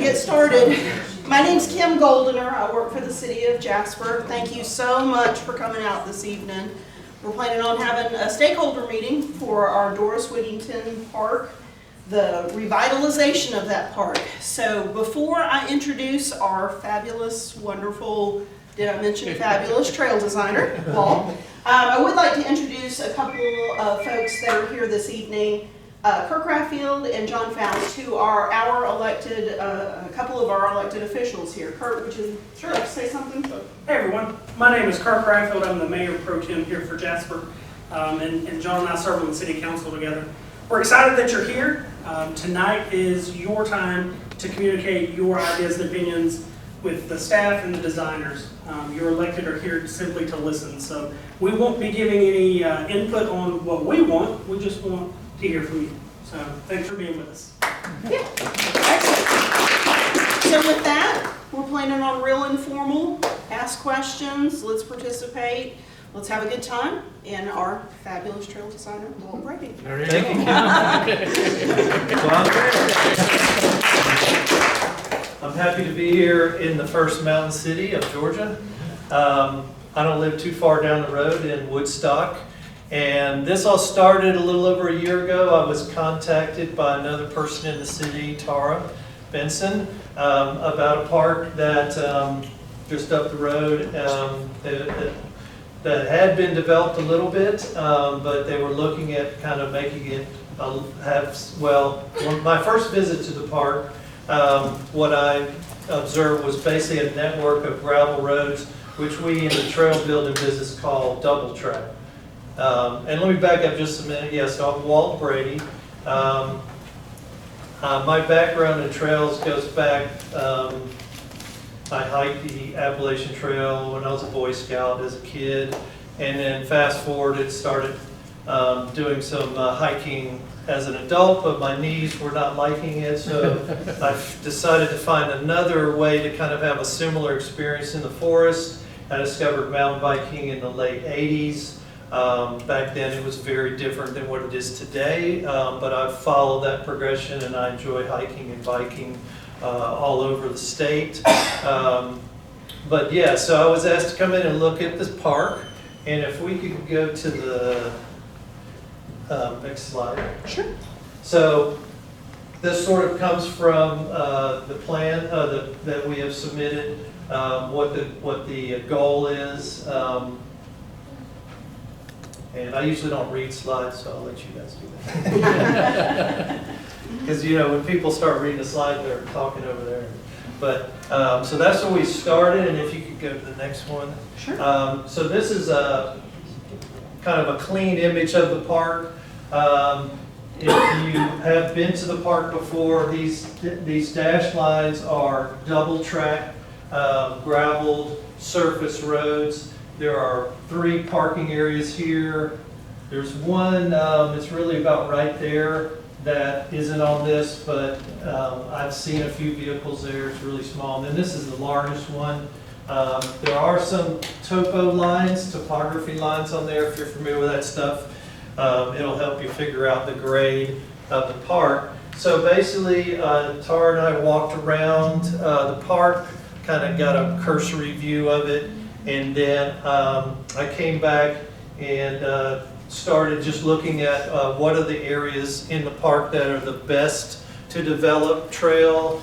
get started. My name's Kim Goldener. I work for the city of Jasper. Thank you so much for coming out this evening. We're planning on having a stakeholder meeting for our Doris Wigington Park, the revitalization of that park. So before I introduce our fabulous, wonderful, did I mention fabulous trail designer, Walt, I would like to introduce a couple of folks that are here this evening. Kirk Rathfield and John Faust, who are our elected, a couple of our elected officials here. Kirk, would you like to say something? Hey everyone, my name is Kirk Rathfield. I'm the mayor pro tem here for Jasper, and John and I serve on the city council together. We're excited that you're here. Tonight is your time to communicate your ideas and opinions with the staff and the designers. Your elected are here simply to listen, so we won't be giving any input on what we want. We just want to hear from you. So thanks for being with us. Yeah, excellent. So with that, we're planning on real informal, ask questions, let's participate, let's have a good time, and our fabulous trail designer, Walt Bready. Thank you. I'm happy to be here in the first mountain city of Georgia. I don't live too far down the road in Woodstock. And this all started a little over a year ago. I was contacted by another person in the city, Tara Benson, about a park that just up the road that had been developed a little bit, but they were looking at kind of making it my first visit to the park, what I observed was basically a network of gravel roads, which we in the trail building business call double track. And let me back up just a minute. Yes, so I'm Walt Bready. My background in trails goes back, I hiked the Appalachian Trail when I was a Boy Scout as a kid, and then fast forwarded, started doing some hiking as an adult, but my knees were not liking it, so I decided to find another way to kind of have a similar experience in the forest. I discovered mountain biking in the late 80s. Back then it was very different than what it is today, but I've followed that progression and I enjoy hiking and biking all over the state. But yeah, so I was asked to come in and look at this park, and if we could go to the next slide. Sure. So this sort of comes from the plan that we have submitted, what the goal is. And I usually don't read slides, so I'll let you guys do that. Because when people start reading a slide, they're talking over there. But so that's where we started, and if you could go to the next one. Sure. So this is a kind of a clean image of the park. If you have been to the park before, these dashed lines are double track, graveled surface roads. There are 3 parking areas here. There's one, it's really about right there, that isn't on this, but I've seen a few vehicles there. It's really small. And then this is the largest one. There are some topo lines, topography lines on there, if you're familiar with that stuff. It'll help you figure out the grade of the park. So basically, Tara and I walked around the park, kind of got a cursory view of it. And then I came back and started just looking at what are the areas in the park that are the best to develop trail,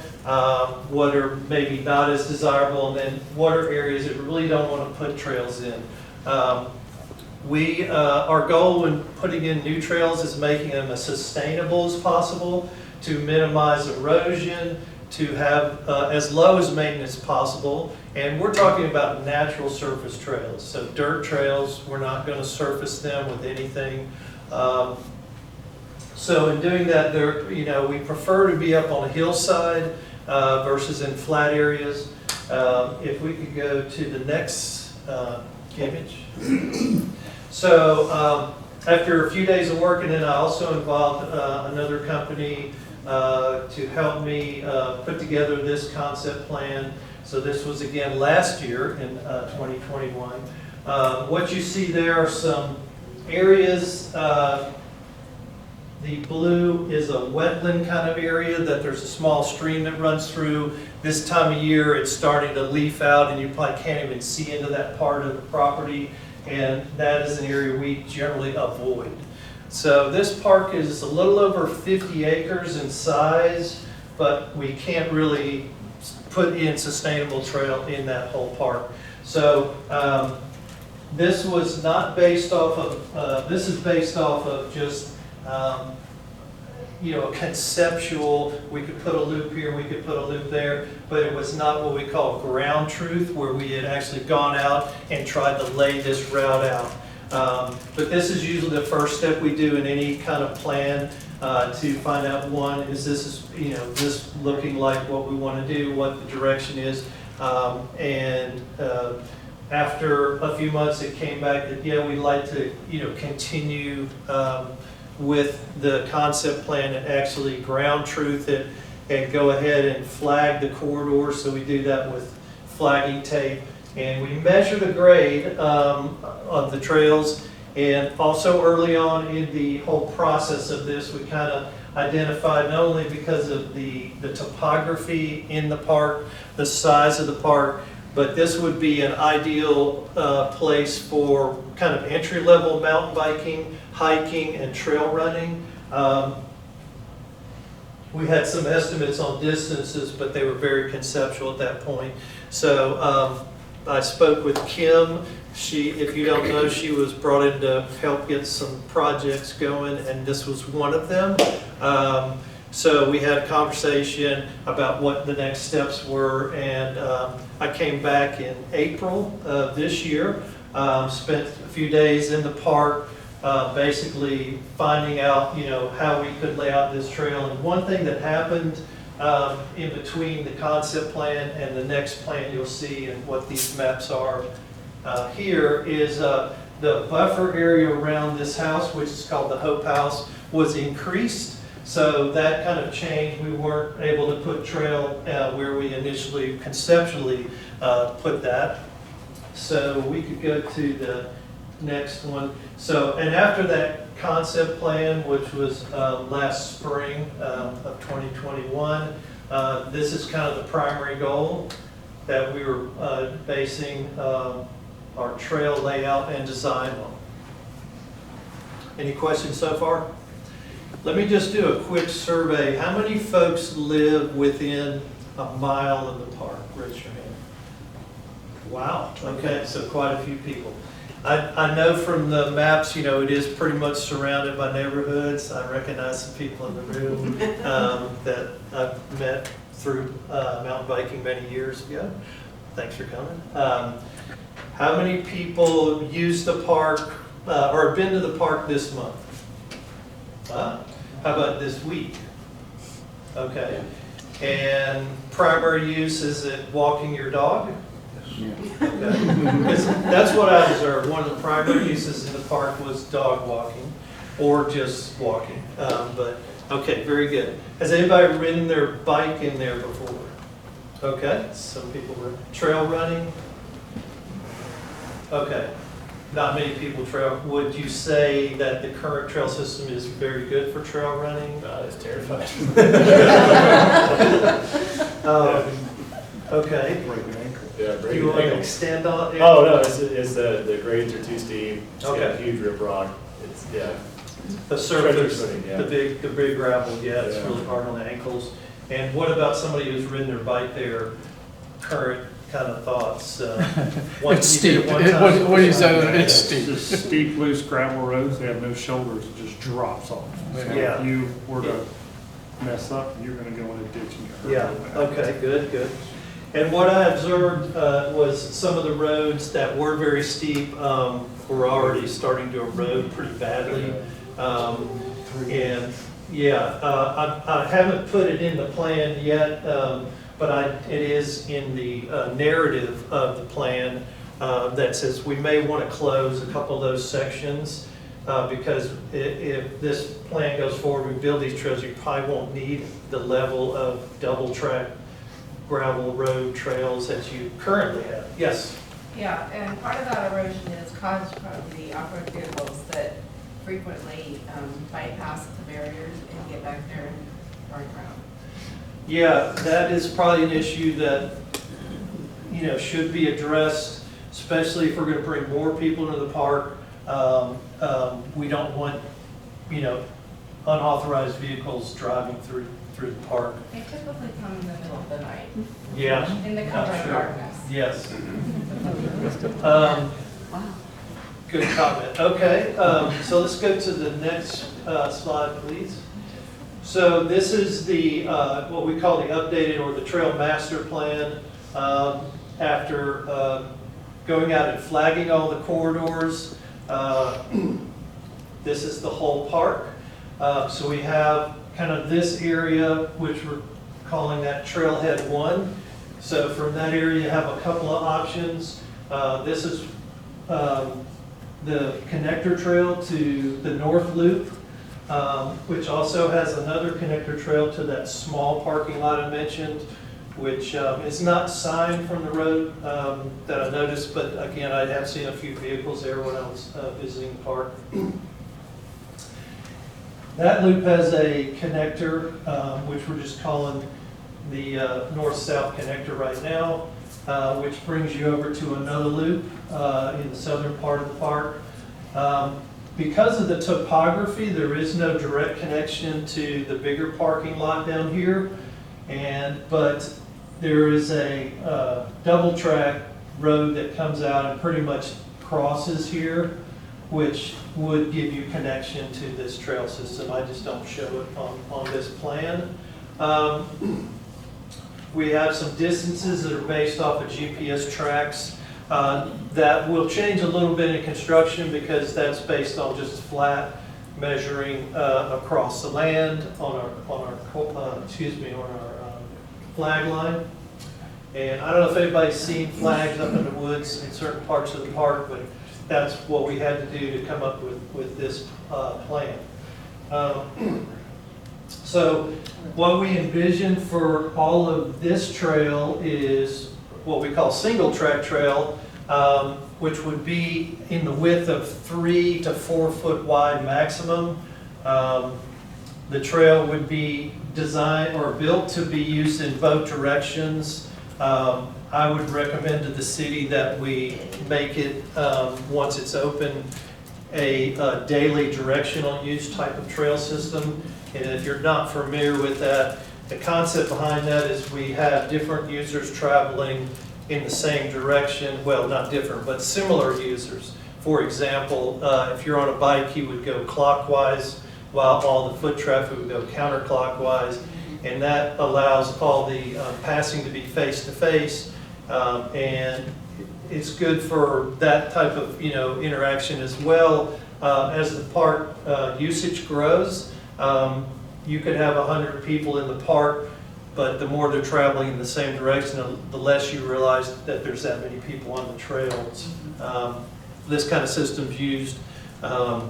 what are maybe not as desirable, and then what are areas that we really don't want to put trails in. Our goal when putting in new trails is making them as sustainable as possible, to minimize erosion, to have as low as maintenance possible. And we're talking about natural surface trails. So dirt trails, we're not going to surface them with anything. So in doing that, we prefer to be up on a hillside versus in flat areas. If we could go to the next image. So after a few days of work, and then I also involved another company to help me put together this concept plan. So this was again last year in 2021. What you see there are some areas The blue is a wetland kind of area that there's a small stream that runs through. This time of year, it's starting to leaf out and you probably can't even see into that part of the property. And that is an area we generally avoid. So this park is a little over 50 acres in size, but we can't really put in sustainable trail in that whole park. So this was not based off of, this is based off of just, a conceptual, we could put a loop here, we could put a loop there, but it was not what we call ground truth, where we had actually gone out and tried to lay this route out. But this is usually the first step we do in any kind of plan to find out, one, is this looking like what we want to do, what the direction is, and after a few months it came back that, yeah, we'd like to, continue with the concept plan and actually ground truth it and go ahead and flag the corridor. So we do that with flagging tape, and we measure the grade of the trails. And also early on in the whole process of this, we kind of identified, not only because of the topography in the park, the size of the park, but this would be an ideal place for kind of entry-level mountain biking, hiking, and trail running. We had some estimates on distances, but they were very conceptual at that point. So I spoke with Kim. If you don't know, she was brought in to help get some projects going, and this was one of them. So we had a conversation about what the next steps were, and I came back in April of this year, spent a few days in the park, basically finding out, how we could lay out this trail. And one thing that happened in between the concept plan and the next plan you'll see, and what these maps are here, is the buffer area around this house, which is called the Hope House, was increased. So that kind of changed. We weren't able to put trail where we initially conceptually put that. So we could go to the next one. So, and after that concept plan, which was last spring of 2021, this is kind of the primary goal that we were basing our trail layout and design on. Any questions so far? Let me just do a quick survey. How many folks live within a mile of the park? Raise your hand. Wow, okay, so quite a few people. I know from the maps, it is pretty much surrounded by neighborhoods. I recognize some people in the room that I've met through mountain biking many years ago. Thanks for coming. How many people use the park or have been to the park this month? How about this week? Okay. And primary use, is it walking your dog? Yeah. Okay. Because that's what I observed. One of the primary uses in the park was dog walking or just walking. But okay, very good. Has anybody ridden their bike in there before? Okay, some people were trail running. Okay. Not many people trail. Would you say that the current trail system is very good for trail running? It's terrifying. Okay. Yeah, Do you want to extend on it? Oh no, it's the grades are too steep. It's got Okay. huge rip rock. It's The surface, footing, yeah. the big gravel, yeah, it's Yeah. really hard on the ankles. And what about somebody who's ridden their bike there? Current kind of thoughts? It's steep. What do you say? It's steep. It's just steep, loose gravel roads, they have no shoulders, it just drops off. So Yeah. if you were to mess up, you're gonna go in a ditch and get hurt. Yeah, okay, good. And what I observed was some of the roads that were very steep were already starting to erode pretty badly. And yeah, I haven't put it in the plan yet, but it is in the narrative of the plan that says we may want to close a couple of those sections because if this plan goes forward, we build these trails, you probably won't need the level of double track gravel road trails that you currently have. Yes? Yeah, and part of that erosion is caused from the off-road vehicles that frequently bypass the barriers and get back there and run around. Yeah, that is probably an issue that, should be addressed, especially if we're gonna bring more people into the park. We don't want, unauthorized vehicles driving through the park. They typically come in the middle of the night, Yeah. in the cover of Sure. darkness. Yes. Good comment. Okay, so let's go to the next slide, please. So this is the, what we call the updated or the trail master plan. After going out and flagging all the corridors, this is the whole park. So we have kind of this area, which we're calling that Trailhead 1. So from that area, you have a couple of options. This is the connector trail to the North Loop, which also has another connector trail to that small parking lot I mentioned, which is not signed from the road that I noticed, but again, I have seen a few vehicles there when I was visiting the park. That loop has a connector, which we're just calling the north-south connector right now, which brings you over to another loop in the southern part of the park. Because of the topography, there is no direct connection to the bigger parking lot down here, but there is a double track road that comes out and pretty much crosses here, which would give you connection to this trail system. I just don't show it on this plan. We have some distances that are based off of GPS tracks. That will change a little bit in construction because that's based on just flat measuring across the land on our flag line. And I don't know if anybody's seen flags up in the woods in certain parts of the park, but that's what we had to do to come up with this plan. So what we envision for all of this trail is what we call single track trail, which would be in the width of 3 to 4 foot wide maximum. The trail would be designed or built to be used in both directions. I would recommend to the city that we make it, once it's open, a daily directional use type of trail system. And if you're not familiar with that, the concept behind that is we have different users traveling in the same direction. Well, not different, but similar users. For example, if you're on a bike, you would go clockwise, while all the foot traffic would go counterclockwise. And that allows all the passing to be face-to-face. And it's good for that type of interaction as well. As the park usage grows, you could have 100 people in the park, but the more they're traveling in the same direction, the less you realize that there's that many people on the trails. This kind of system's used at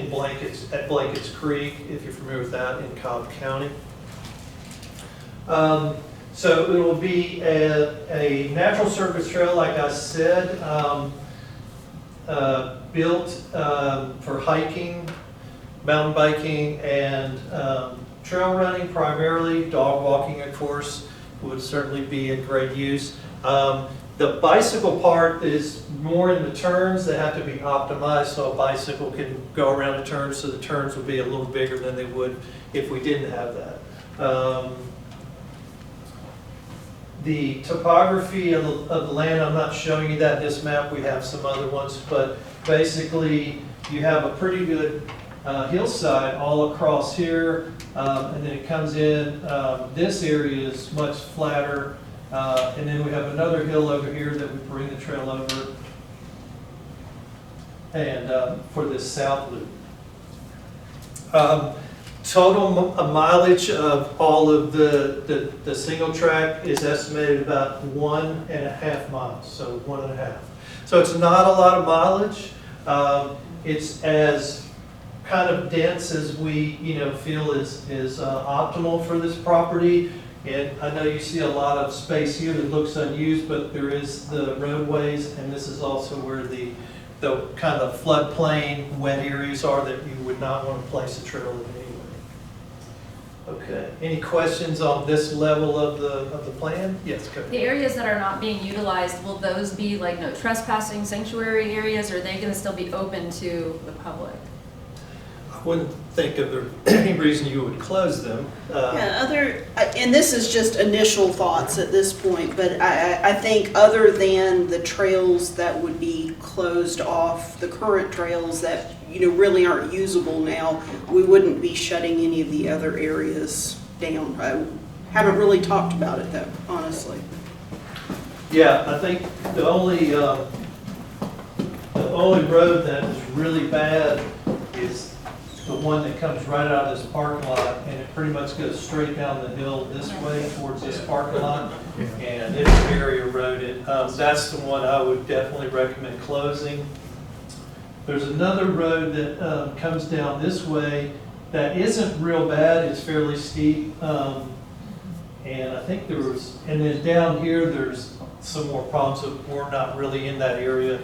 Blankets Creek, if you're familiar with that, in Cobb County. So it will be a natural surface trail, like I said, built for hiking, mountain biking, and trail running primarily. Dog walking, of course, would certainly be a great use. The bicycle part is more in the turns that have to be optimized so a bicycle can go around a turn, so the turns would be a little bigger than they would if we didn't have that. The topography of the land, I'm not showing you that in this map, we have some other ones, but basically you have a pretty good hillside all across here, and then it comes in, this area is much flatter, and then we have another hill over here that we bring the trail over, and for this south loop. Total mileage of all of the single track is estimated about 1.5 miles, so 1.5. So it's not a lot of mileage. It's as kind of dense as we feel is optimal for this property. And I know you see a lot of space here that looks unused, but there is the roadways, and this is also where the the kind of floodplain, wet areas are that you would not want to place a trail in anyway. Okay, any questions on this level of the plan? Yes, go ahead. The areas that are not being utilized, will those be like no trespassing sanctuary areas, or are they gonna still be open to the public? I wouldn't think of any reason you would close them. Yeah, and this is just initial thoughts at this point, but I think other than the trails that would be closed off, the current trails that, really aren't usable now, we wouldn't be shutting any of the other areas down. I haven't really talked about it though, honestly. Yeah, I think the only road that is really bad is the one that comes right out of this parking lot, and it pretty much goes straight down the hill this way towards this parking lot, and it's very eroded. That's the one I would definitely recommend closing. There's another road that comes down this way that isn't real bad, it's fairly steep, and I think and then down here, there's some more problems, so we're not really in that area,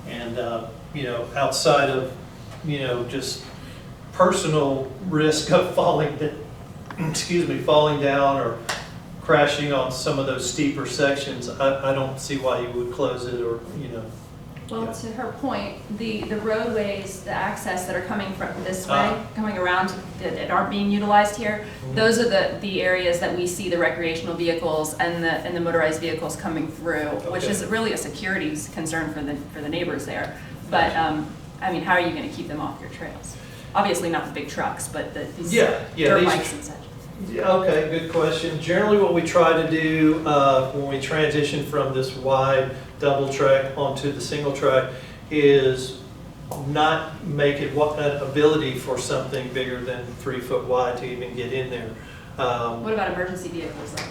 and outside of, just personal risk of falling down or crashing on some of those steeper sections, I don't see why you would close it or, Well, Yeah. to her point, the roadways, the access that are coming from this way, coming around, that aren't being utilized here, those are the areas that we see the recreational vehicles and the motorized vehicles coming through, which Okay. is really a security concern for the neighbors there. But, how are you gonna keep them off your trails? Obviously not the big trucks, but these dirt bikes and such. Yeah, okay, good question. Generally, what we try to do when we transition from this wide double track onto the single track is not make it an ability for something bigger than 3 foot wide to even get in there. What about emergency vehicles though?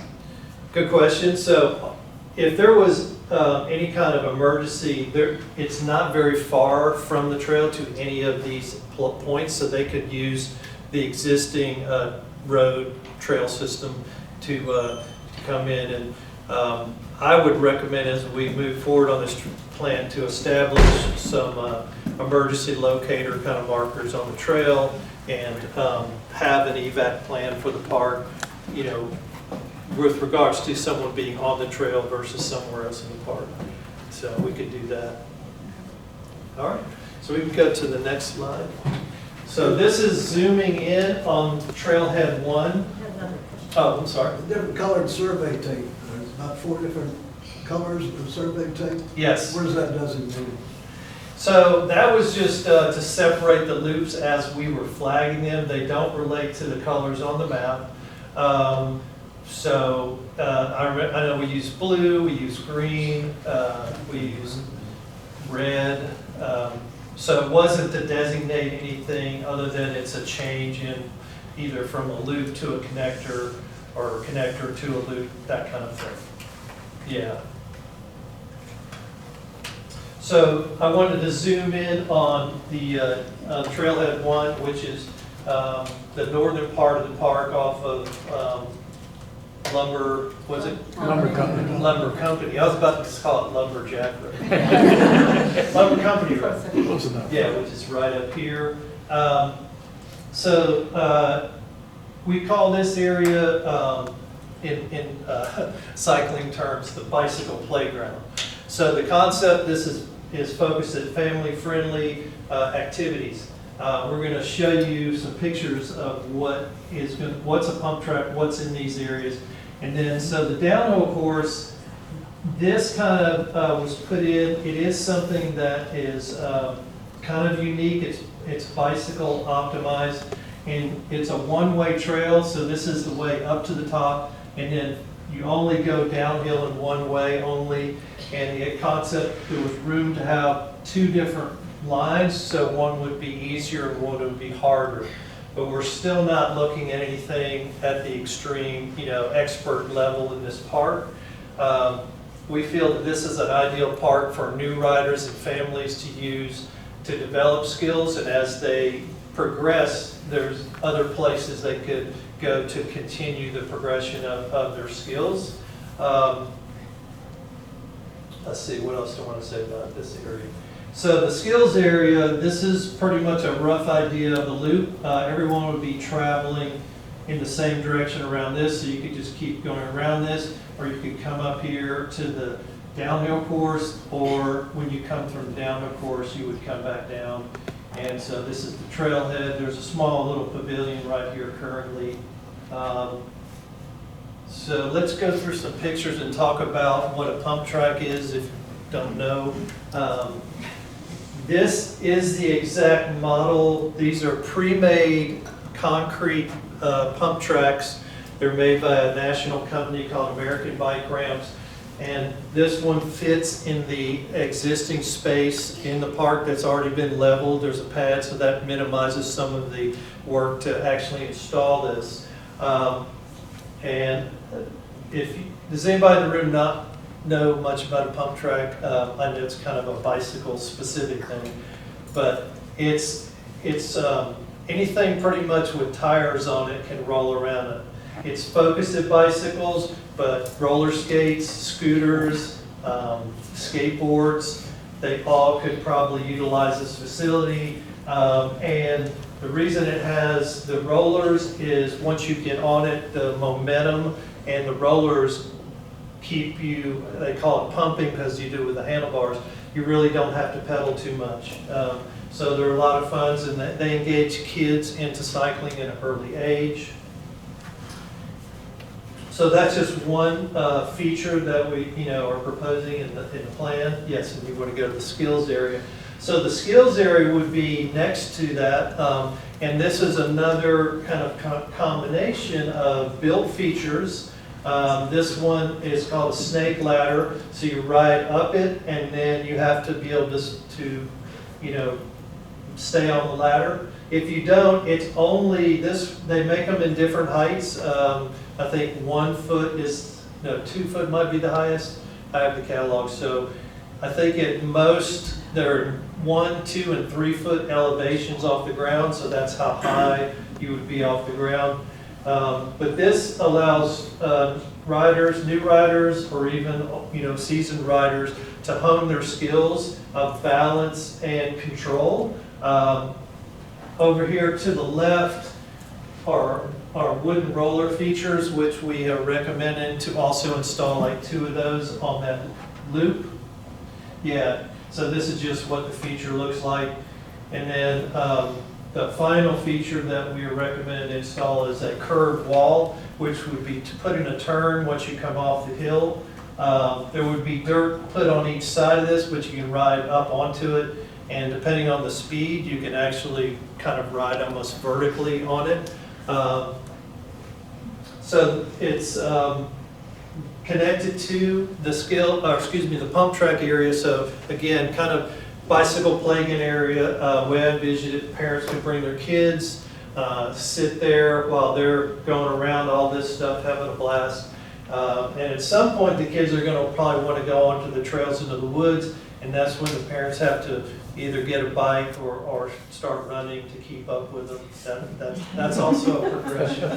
Good question. So if there was any kind of emergency, it's not very far from the trail to any of these points, so they could use the existing road trail system to come in. And I would recommend, as we move forward on this plan, to establish some emergency locator kind of markers on the trail and have an evac plan for the park, with regards to someone being on the trail versus somewhere else in the park. So we could do that. All right, so we can go to the next slide. So this is zooming in on Trailhead 1. Oh, I'm sorry. Different colored survey tape. There's about 4 different colors of survey tape. Yes. What does that designate? So that was just to separate the loops as we were flagging them. They don't relate to the colors on the map. I know we use blue, we use green, we use red. So it wasn't to designate anything other than it's a change in either from a loop to a connector or a connector to a loop, that kind of thing. Yeah. So I wanted to zoom in on the Trailhead 1, which is the northern part of the park off of Lumber, was it? Lumber Company. Lumber Company. I was about to call it Lumberjack Road. Lumber Company Road. Close enough. Yeah, which is right up here. We call this area, in cycling terms, the bicycle playground. So the concept, this is focused at family-friendly activities. We're going to show you some pictures of what's a pump track, what's in these areas. And then, so the downhill course, this kind of was put in. It is something that is kind of unique. It's bicycle optimized, and it's a one-way trail. So this is the way up to the top, and then you only go downhill in one way only. And the concept, there was room to have 2 different lines, so one would be easier and one would be harder. But we're still not looking at anything at the extreme, expert level in this park. We feel that this is an ideal park for new riders and families to use to develop skills, and as they progress, there's other places they could go to continue the progression of their skills. Let's see, what else do I want to say about this area? So the skills area, this is pretty much a rough idea of the loop. Everyone would be traveling in the same direction around this, so you could just keep going around this, or you could come up here to the downhill course, or when you come from the downhill course, you would come back down. And so this is the trailhead. There's a small little pavilion right here currently. So let's go through some pictures and talk about what a pump track is if you don't know. This is the exact model. These are pre-made concrete pump tracks. They're made by a national company called American Bike Ramps. And this one fits in the existing space in the park that's already been leveled. There's a pad, so that minimizes some of the work to actually install this. And does anybody in the room not know much about a pump track? I know it's kind of a bicycle specific thing, but it's anything pretty much with tires on it can roll around it. It's focused at bicycles, but roller skates, scooters, skateboards, they all could probably utilize this facility. And the reason it has the rollers is once you get on it, the momentum and the rollers keep you, they call it pumping because you do it with the handlebars, you really don't have to pedal too much. So they're a lot of fun, and they engage kids into cycling at an early age. So that's just one feature that we are proposing in the plan. Yes, and you want to go to the skills area. So the skills area would be next to that, and this is another kind of combination of built features. This one is called a snake ladder. So you ride up it, and then you have to be able to stay on the ladder. If you don't, it's only this. They make them in different heights. I think 1 foot is 2 foot might be the highest. I have the catalog, so I think at most there are 1, 2, and 3 foot elevations off the ground. So that's how high you would be off the ground. But this allows riders, new riders, or even seasoned riders to hone their skills of balance and control. Over here to the left are wooden roller features, which we are recommending to also install like 2 of those on that loop. Yeah, so this is just what the feature looks like. And then the final feature that we are recommending to install is a curved wall, which would be to put in a turn once you come off the hill. There would be dirt put on each side of this, but you can ride up onto it. And depending on the speed, you can actually kind of ride almost vertically on it. So it's connected to the pump track area. So again, kind of bicycle playing area. Way I envision it, parents can bring their kids, sit there while they're going around all this stuff, having a blast. And at some point, the kids are going to probably want to go onto the trails into the woods, and that's when the parents have to either get a bike or start running to keep up with them. That's also a progression.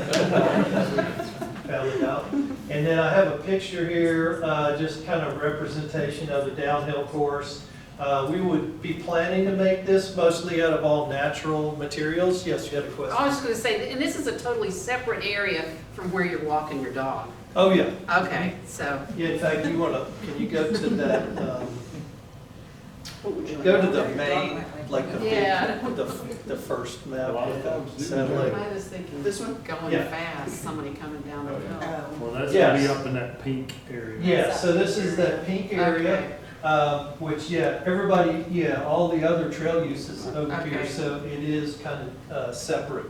Found it out. And then I have a picture here, just kind of representation of the downhill course. We would be planning to make this mostly out of all natural materials. Yes, you had a question. I was just going to say, and this is a totally separate area from where you're walking your dog. Oh, yeah. Okay, so. Yeah, in fact, can you go to that, go to the main, like the big, the first map with the satellite. I was thinking, This one? going fast, somebody coming down the hill. Well, that's Yes. gonna be up in that pink area. Yeah, so this is that pink area, which, everybody, all the other trail uses over here, Okay. so it is kind of separate.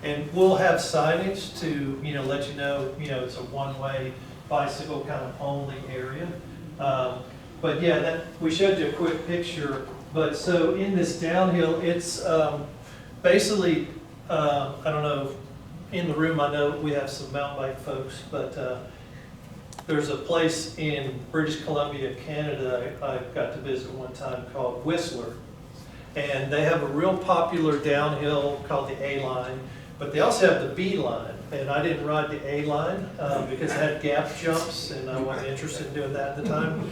And we'll have signage to, let you know, it's a one-way bicycle kind of only area. But yeah, we showed you a quick picture. But so in this downhill, it's basically, I don't know, in the room I know we have some mountain bike folks, but there's a place in British Columbia, Canada, I got to visit one time called Whistler. And they have a real popular downhill called the A line, but they also have the B line. and I didn't ride the A line because it had gap jumps, and I wasn't interested in doing that at the time.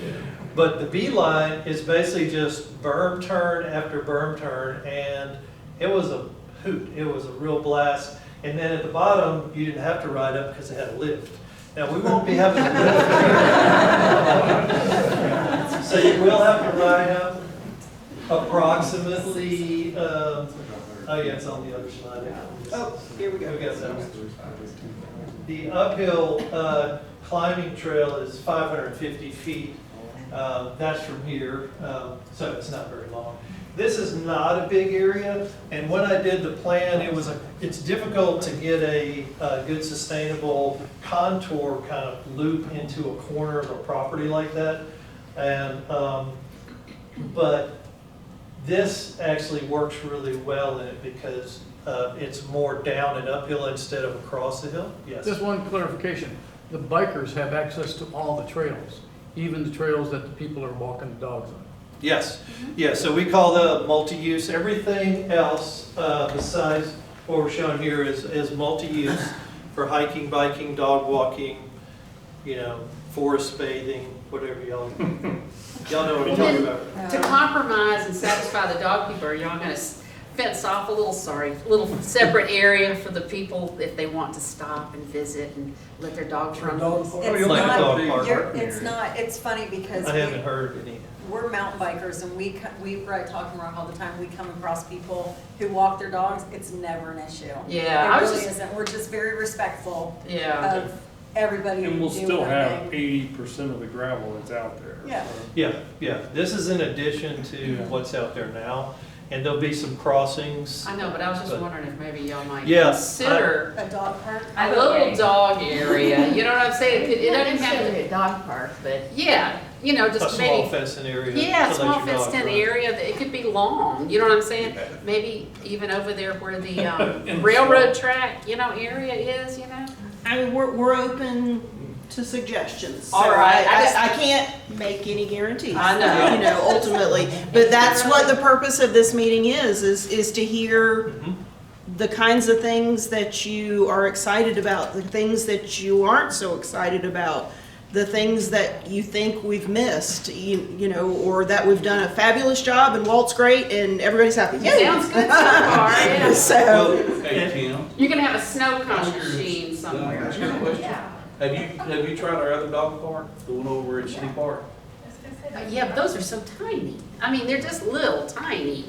But the B line is basically just berm turn after berm turn, and it was a hoot. It was a real blast. And then at the bottom, you didn't have to ride up because it had a lift. Now, we won't be having a lift. So you will have to ride up approximately, oh yeah, it's on the other side. Oh, here we go. We got that. The uphill climbing trail is 550 feet. That's from here, so it's not very long. This is not a big area, and when I did the plan, it's difficult to get a good sustainable contour kind of loop into a corner of a property like that. And but this actually works really well in it because it's more down and uphill instead of across the hill. Yes. Just one clarification. The bikers have access to all the trails, even the trails that the people are walking the dogs on. Yes. Yeah, so we call the multi-use. Everything else besides what we're showing here is multi-use for hiking, biking, dog walking, forest bathing, whatever y'all know what I'm talking about. To compromise and satisfy the dog people, are y'all gonna fence off a little separate area for the people if they want to stop and visit and let their dogs run? Dog park. It's like a dog park. It's not, it's funny because I haven't heard any. we're mountain bikers and we ride talking around all the time. We come across people who walk their dogs. It's never an issue. Yeah, It really isn't. We're just very respectful Yeah. of everybody. And we'll doing still their have thing. 80% of the gravel that's out there. Yeah. so. Yeah. This is in addition to what's out there now, and there'll be some crossings. I know, but I was just But- wondering if maybe y'all might Yeah, consider A dog park. a little dog area, you know what I'm saying? It Not doesn't have to, necessarily a dog park, but yeah, A just small maybe, fencing area. yeah, to small let your dog fenced in run. area, that it could be long, you know what I'm saying? Maybe even over there where the railroad track, area is, I mean, we're open to suggestions. All So right, I can't make any guarantees. I know. Ultimately, but that's what the purpose of this meeting is to hear Mhm. the kinds of things that you are excited about, the things that you aren't so excited about, the things that you think we've missed, or that we've done a fabulous job and Walt's great and everybody's happy. Yay! Sounds good so far, yeah. So, Hey, Tim, You're gonna have a snow cone machine can I somewhere. ask you a question? Yeah. Have you tried our other dog park, the one over at City Park? Yeah, but those are so tiny. I mean, they're just little tiny,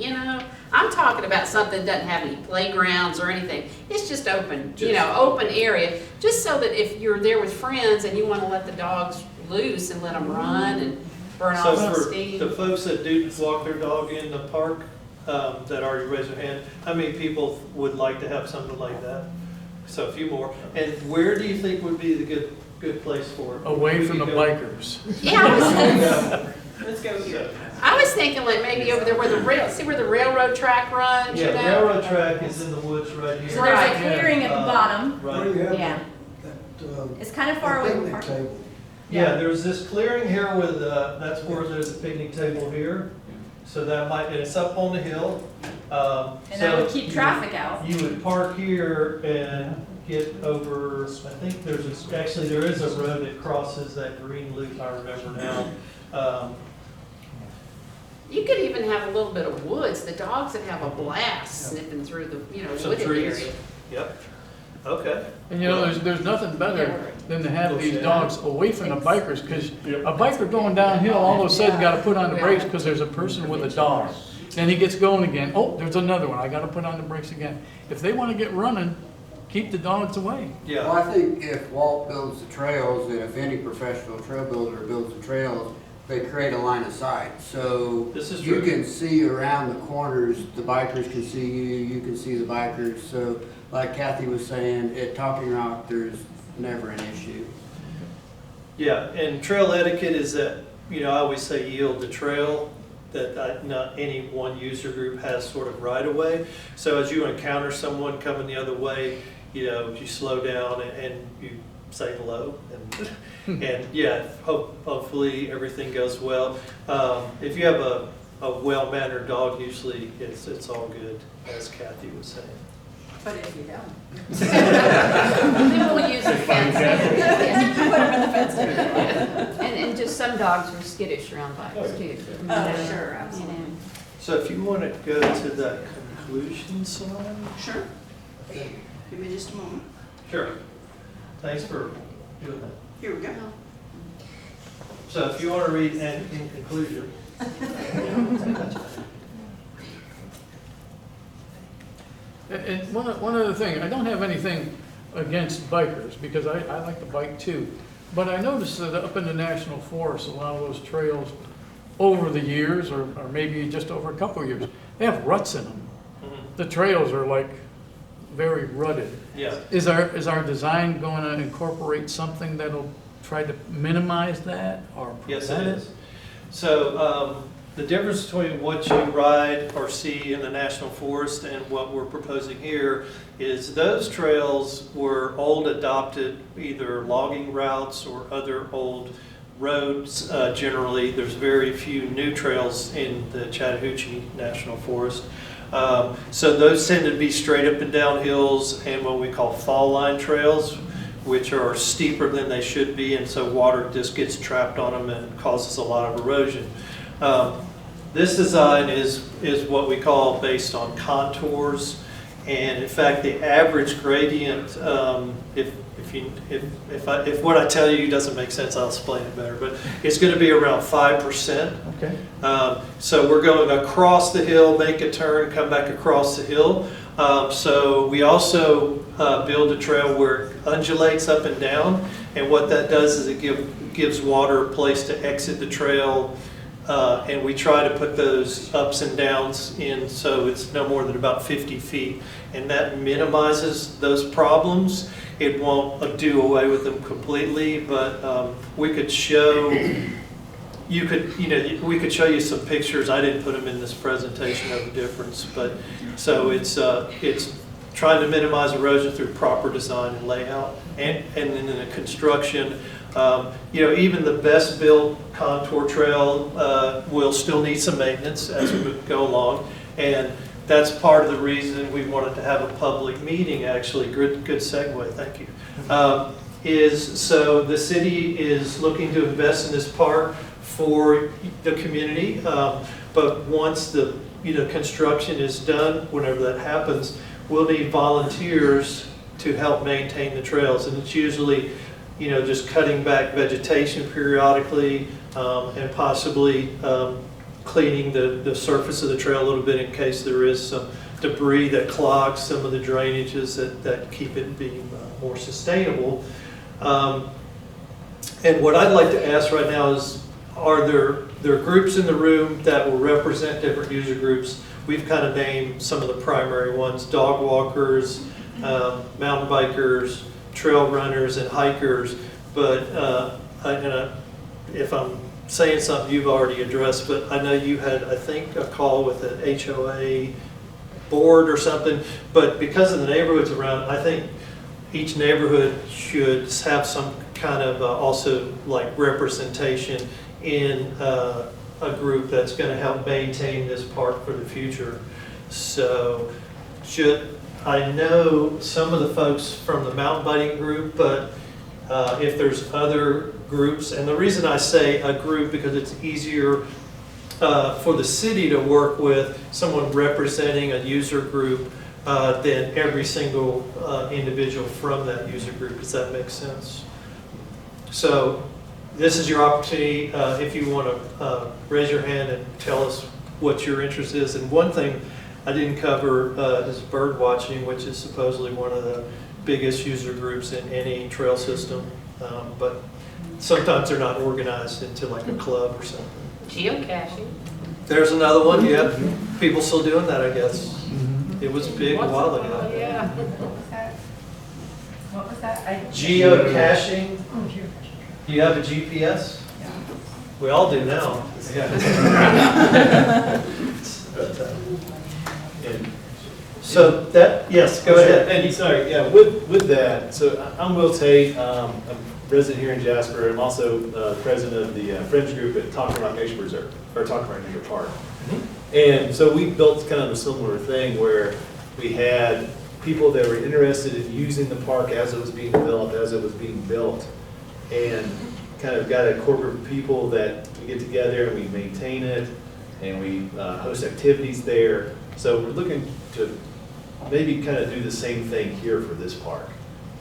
I'm talking about something that doesn't have any playgrounds or anything. It's just open, open area. Just so that if you're there with friends and you want to let the dogs loose and let them run and burn So off some for steam. the folks that do walk their dog in the park, that already raised their hand, how many people would like to have something like that? So a few more. And where do you think would be the good place for it? Away We from the could go- bikers. Yeah, let's go here. I was thinking like maybe over there where the railroad track runs, Yeah, the railroad track is in the woods right here. So there's Right. a clearing at the bottom. Where Right. do you have Yeah. that, It's kind of far away from picnic parking. table? Yeah, there's this clearing here with, that's where there's a picnic table here. So that might, and it's up on the hill. And that would keep so traffic out. You would park here and get over, I think there is a road that crosses that green loop, I remember now. You could even have a little bit of woods. The dogs would have a blast sniffing through the, Some wooded trees. area. Yep, okay. And there's nothing better than to have these dogs away from the bikers, because a biker going downhill all of a sudden got to put on the brakes because there's a person with a dog. Then he gets going again. Oh, there's another one. I got to put on the brakes again. If they want to get running, keep the dogs away. Yeah, Well, I think if Walt builds the trails, and if any professional trail builder builds the trails, they create a line of sight. So This is you true. can see around the corners, the bikers can see you, you can see the bikers. So like Kathy was saying, at Talking Rock, there's never an issue. yeah, and trail etiquette is that, I always say yield the trail, that not any one user group has sort of right of way. So as you encounter someone coming the other way, you slow down and you say hello, and yeah, hopefully everything goes well. If you have a well-mannered dog, usually it's all good, as Kathy was saying. But if you don't. Then we'll use the fence. Put them in the fence. And just some dogs are skittish around bikes too. Oh, sure, absolutely. So if you want to go to that conclusion slide. Sure. Give me just a moment. Sure. Thanks for doing that. Here we go. So if you want to read in conclusion. And one other thing, I don't have anything against bikers, because I like to bike too. But I noticed that up in the National Forest, a lot of those trails over the years, or maybe just over a couple of years, they have ruts in them. The trails are like very rutted. Yeah. Is our design going to incorporate something that'll try to minimize that or Yes, prevent it is. So the difference between what you ride or see in the National Forest and what we're proposing here is those trails were old adopted, either logging routes or other old roads. Generally, there's very few new trails in the Chattahoochee National Forest. So those tend to be straight up and down hills and what we call fall line trails, which are steeper than they should be, and so water just gets trapped on them and causes a lot of erosion. This design is what we call based on contours, and in fact the average gradient, if what I tell you doesn't make sense, I'll explain it better, but it's going to be around 5%. Okay. So we're going across the hill, make a turn, come back across the hill. So we also build a trail where it undulates up and down, and what that does is it gives water a place to exit the trail, and we try to put those ups and downs in so it's no more than about 50 feet, and that minimizes those problems. It won't do away with them completely, but we could show. We could show you some pictures. I didn't put them in this presentation of the difference, but so it's trying to minimize erosion through proper design and layout, and then in the construction, even the best built contour trail will still need some maintenance as we go along, and that's part of the reason we wanted to have a public meeting. Actually, good segue. Thank you. So the city is looking to invest in this park for the community, but once the construction is done, whenever that happens, we'll need volunteers to help maintain the trails, and it's usually just cutting back vegetation periodically, and possibly cleaning the surface of the trail a little bit in case there is some debris that clogs some of the drainages that keep it being more sustainable. And what I'd like to ask right now is, are there groups in the room that will represent different user groups? We've kind of named some of the primary ones: dog walkers, mountain bikers, trail runners, and hikers. But if I'm saying something you've already addressed, but I know you had, I think, a call with an HOA board or something. But because of the neighborhoods around, I think each neighborhood should have some kind of also like representation in a group that's going to help maintain this park for the future. So I know some of the folks from the mountain biking group, but if there's other groups, and the reason I say a group because it's easier for the city to work with someone representing a user group than every single individual from that user group. Does that make sense? So this is your opportunity if you want to raise your hand and tell us what your interest is. And one thing I didn't cover is bird watching, which is supposedly one of the biggest user groups in any trail system, but sometimes they're not organized into like a club or something. Geocaching. There's another one. Yeah, people still doing that, I guess. It was big a while ago. Yeah. What was that? Geocaching. Do you have a GPS? Yeah. We all do now. So that, yes, go ahead. And sorry, yeah, with that, so I'm Will Tate, I'm a resident here in Jasper. I'm also president of the Friends group at Talking Rock Nature Reserve, or Talking Rock Nature Park. And so we built kind of a similar thing where we had people that were interested in using the park as it was being developed, as it was being built, and kind of got a corporate of people that we get together and we maintain it, and we host activities there. So we're looking to maybe kind of do the same thing here for this park,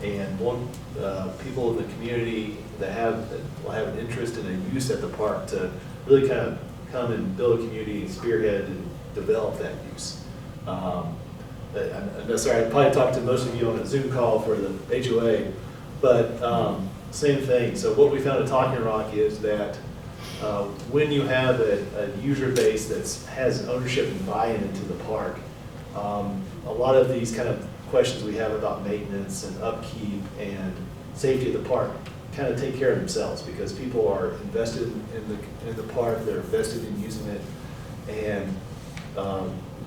and want people in the community that will have an interest in a use at the park to really kind of come and build a community and spearhead and develop that use. I'm sorry, I probably talked to most of you on a Zoom call for the HOA, but same thing. So what we found at Talking Rock is that when you have a user base that has ownership and buy-in into the park, a lot of these kind of questions we have about maintenance and upkeep and safety of the park kind of take care of themselves, because people are invested in the park, they're invested in using it, and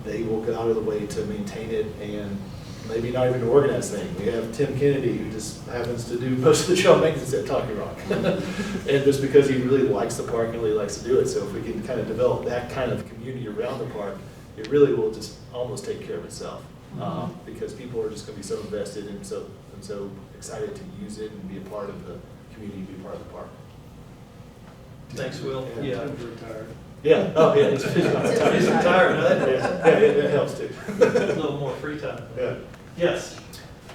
they will go out of the way to maintain it, and maybe not even organize things. We have Tim Kennedy, who just happens to do most of the trail maintenance at Talking Rock. And just because he really likes the park and really likes to do it. So if we can kind of develop that kind of community around the park, it really will just almost take care of itself. Because people are just going to be so invested and so excited to use it and be a part of the community, be a part of the park. Thanks, Will. Yeah. Retired. Yeah, oh yeah, he's retired. He's retired, no, that Yeah, it helps too. a little more free time. Yeah. Yes.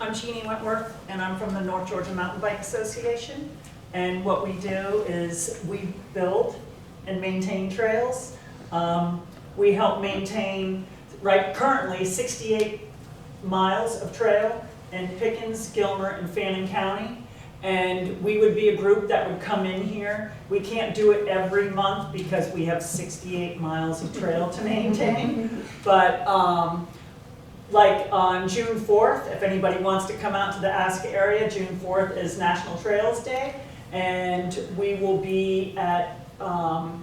I'm Jeannie Wentworth, and I'm from the North Georgia Mountain Bike Association. And what we do is we build and maintain trails. We help maintain, currently 68 miles of trail in Pickens, Gilmer, and Fannin County. And we would be a group that would come in here. We can't do it every month because we have 68 miles of trail to maintain. But like on June 4th, if anybody wants to come out to the Aska area, June 4th is National Trails Day. And we will be at Long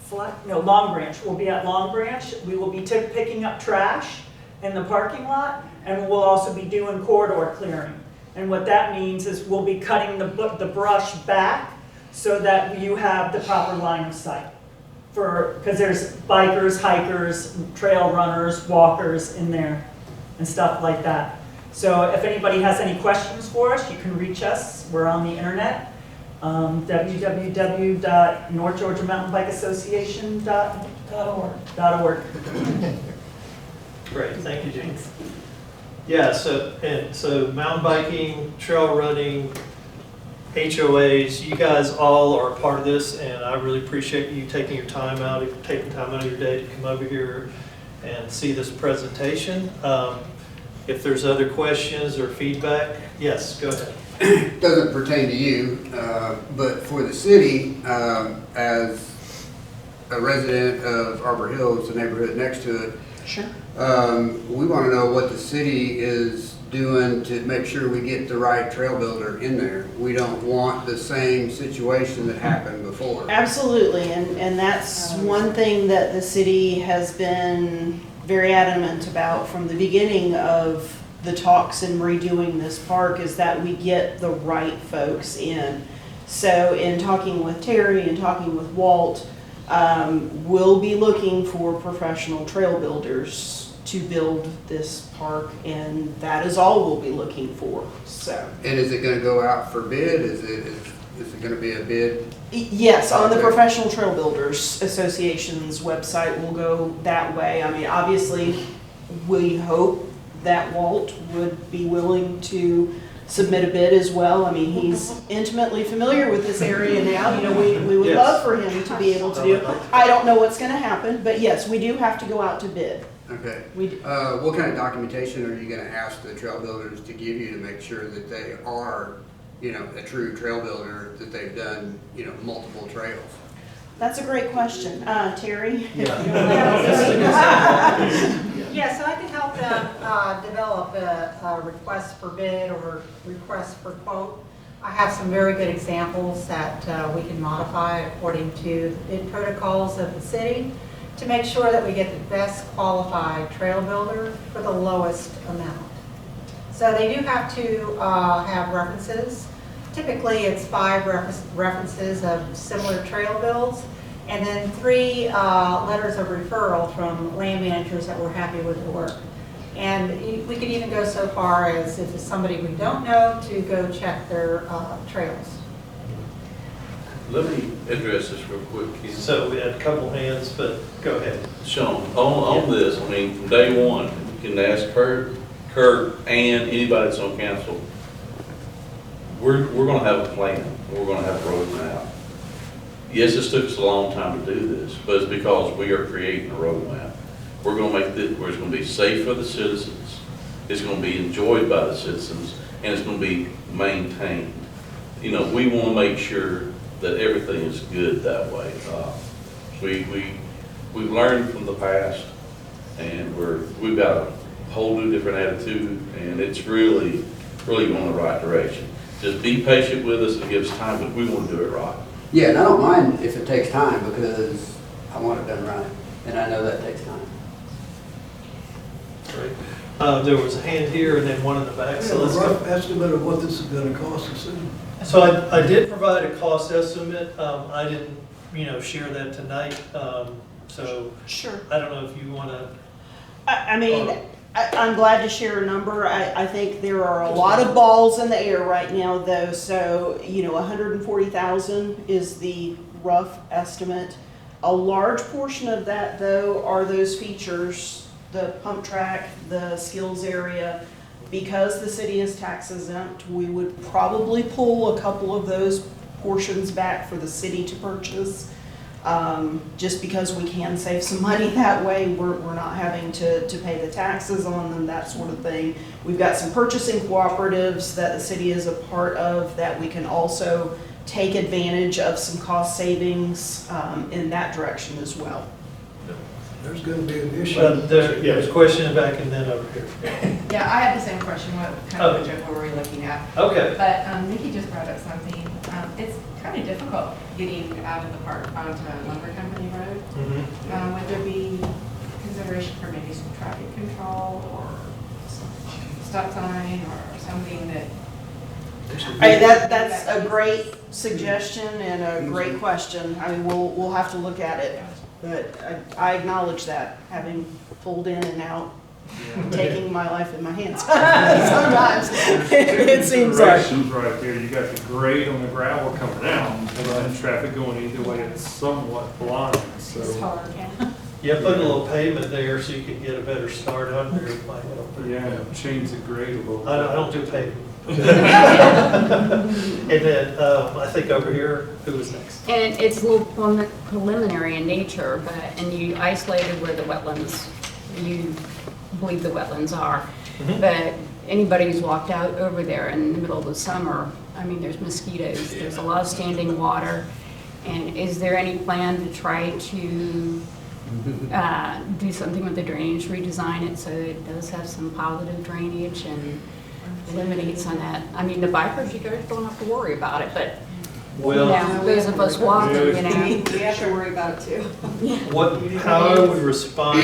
Branch. We'll be at Long Branch. We will be picking up trash in the parking lot, and we'll also be doing corridor clearing. And what that means is we'll be cutting the brush back so that you have the proper line of sight. Because there's bikers, hikers, trail runners, walkers in there and stuff like that. So if anybody has any questions for us, you can reach us. We're on the internet, www.northgeorgiamountainbikeassociation.org. Great, thank you, Jean. Yeah, so mountain biking, trail running, HOAs, you guys all are a part of this, and I really appreciate you taking your time out, taking time out of your day to come over here and see this presentation. If there's other questions or feedback, yes, go ahead. Doesn't pertain to you, but for the city, as a resident of Arbor Hills, the neighborhood next to it, Sure. we want to know what the city is doing to make sure we get the right trail builder in there. We don't want the same situation that happened before. Absolutely, and that's one thing that the city has been very adamant about from the beginning of the talks in redoing this park, is that we get the right folks in. So in talking with Terry and talking with Walt, we'll be looking for professional trail builders to build this park, and that is all we'll be looking for. So. And is it going to go out for bid? Is it going to be a bid? Yes, on the Professional Trail Builders Association's website will go that way. I mean, obviously, we hope that Walt would be willing to submit a bid as well. I mean, he's intimately familiar with this area now. You know, we would love for him to be able to do it. I don't know what's going to happen, but yes, we do have to go out to bid. Okay. We do. What kind of documentation are you going to ask the trail builders to give you to make sure that they are, you know, a true trail builder, that they've done, you know, multiple trails? That's a great question. Terry? Yeah, so I can help them develop a request for bid or request for quote. I have some very good examples that we can modify according to the bid protocols of the city to make sure that we get the best qualified trail builder for the lowest amount. So they do have to have references. Typically, it's 5 references of similar trail builds, and then 3 letters of referral from land managers that were happy with the work. And we could even go so far as if it's somebody we don't know, to go check their trails. Let me address this real quick, Ken. So we had a couple hands, but go ahead. Sean, on this, I mean, from day one, you can ask Kurt, and anybody that's on council, we're gonna have a plan, we're gonna have a roadmap. Yes, this took us a long time to do this, but it's because we are creating a roadmap. We're gonna make this, where it's gonna be safe for the citizens, it's gonna be enjoyed by the citizens, and it's gonna be maintained. You know, we wanna make sure that everything is good that way. We've learned from the past, and we've got a whole new different attitude, and it's really going the right direction. Just be patient with us and give us time, but we want to do it right. Yeah, and I don't mind if it takes time because I want it done right, and I know that takes time. Great. There was a hand here and then one in the back, so let's a go. rough estimate of what this is gonna cost the city. So I did provide a cost estimate. I didn't, share that tonight. So Sure. I don't know if you want to. I mean, I'm glad to share a number. I think there are a lot of balls in the air right now, though. So, 140,000 is the rough estimate. A large portion of that, though, are those features, the pump track, the skills area. Because the city is tax exempt, we would probably pull a couple of those portions back for the city to purchase. Just because we can save some money that way, we're not having to pay the taxes on them, that sort of thing. We've got some purchasing cooperatives that the city is a part of that we can also take advantage of some cost savings in that direction as well. There's gonna be an issue. There's a question back and then over here. Yeah, I have the same question, what kind of budget were we looking at? Okay. But Nikki just brought up something, it's kind of difficult getting out of the park onto Lumber Company Road. Mm-hmm. Would there be consideration for maybe some traffic control or some stop sign or something that? That's a great suggestion and a great question. I mean, we'll have to look at it. But I acknowledge that, having pulled in and out, taking my life in my hands. Sometimes it seems like. Considerations right there, you got the grade on the gravel coming out, and then traffic going either way, it's somewhat blind, so. It's hard, yeah. Yeah, put a little pavement there so you could get a better start out there. Might help. Yeah, change the grade a little bit. I don't do pavement. And then I think over here, who was next? And it's a little preliminary in nature, and you isolated where the wetlands, you believe the wetlands are. Mm-hmm. But anybody who's walked out over there in the middle of the summer, I mean, there's mosquitoes, there's a lot of standing water. And is there any plan to try to do something with the drainage, redesign it so it does have some positive drainage and eliminates on that? I mean, the bikers, you guys don't have to worry about it, but those of us walking, We have to worry about it too. How I would respond,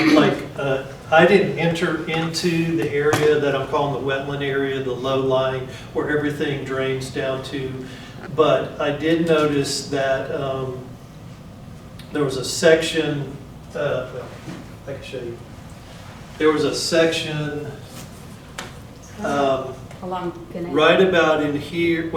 I didn't enter into the area that I'm calling the wetland area, the low lying, where everything drains down to. But I did notice that there was a section, I can show you. There was a section right about in here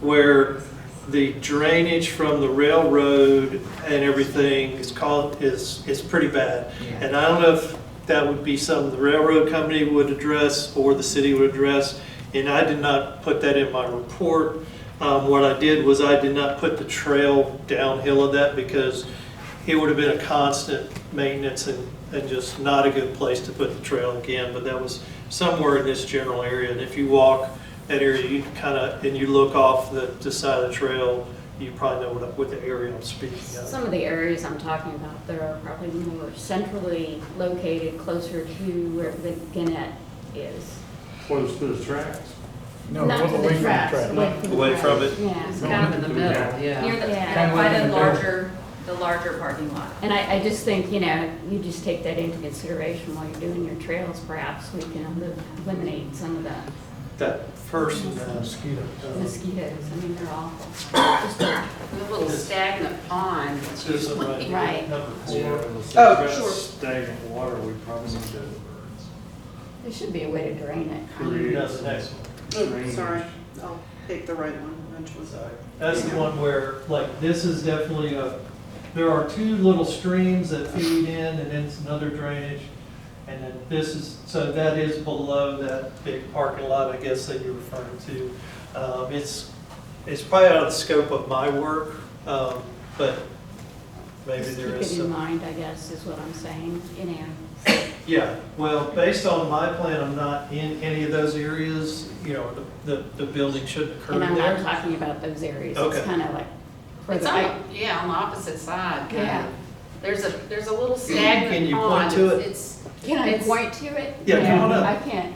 where the drainage from the railroad and everything is pretty bad. Yeah. And I don't know if that would be something the railroad company would address or the city would address. And I did not put that in my report. What I did was I did not put the trail downhill of that because it would have been a constant maintenance and just not a good place to put the trail again. But that was somewhere in this general area. And if you walk that area, you and you look off the side of the trail, you probably know what the area I'm speaking of. some of the areas I'm talking about, they're probably more centrally located, closer to where the Gannett is. Close to the tracks. No, Not to away the from tracks, the track. Away from it. Yeah. It's kind of in the middle, yeah. Near the, Yeah. by the larger parking lot. And I just think, you just take that into consideration while you're doing your trails, perhaps we can eliminate some of That first mosquitoes. I mean, they're awful. Just A little stagnant pond. Right. Yeah, Oh, sure. stagnant water, we probably need to There should be a way to drain it. That's the next one. Oh, sorry, I'll pick the right one eventually. Sorry. That's the one where, like, this is definitely there are two little streams that feed in, and then it's another drainage. And then this is, so that is below that big parking lot, I guess, that you're referring to. It's probably out of the scope of my work, but maybe Just there keep is it in some. mind, I guess, is what I'm saying, you know. Yeah, well, based on my plan, I'm not in any of those areas. You know, the building shouldn't occur And I'm there. not talking about those areas. Okay. It's kind of like It's further. on, yeah, on the opposite side. Yeah. There's a little stagnant Can you point pond. to it? Can I It's- point to it? Yeah, come on No, up. I can't.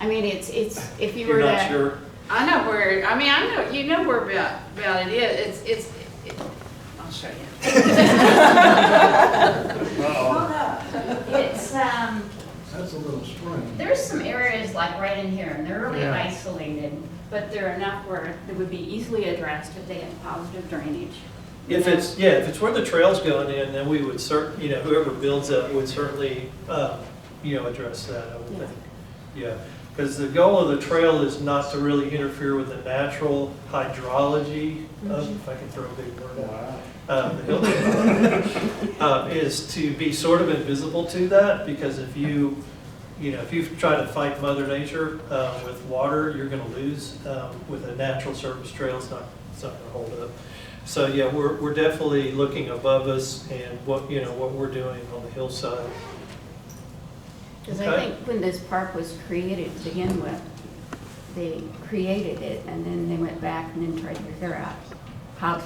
I mean, it's, if you You're were not to. sure? I know where, I mean, I know, you know where about it is. I'll show you. It's, That's a little spring. there's some areas like right in here, and they're really Yeah. isolated, but they're enough where they would be easily addressed if they had positive drainage. If it's, yeah, if it's where the trail's going in, then we would whoever builds that would certainly, address that, I would Yeah. think. Yeah, because the goal of the trail is not to really interfere with the natural hydrology of, if I can throw a big word out. The hill, is to be sort of invisible to that, because if you try to fight Mother Nature with water, you're going to lose. With a natural surface trail, it's not going to hold up. So yeah, we're definitely looking above us and what we're doing on the hillside. Because I Okay. think when this park was created to begin with, they created it and then they went back and then tried to figure out how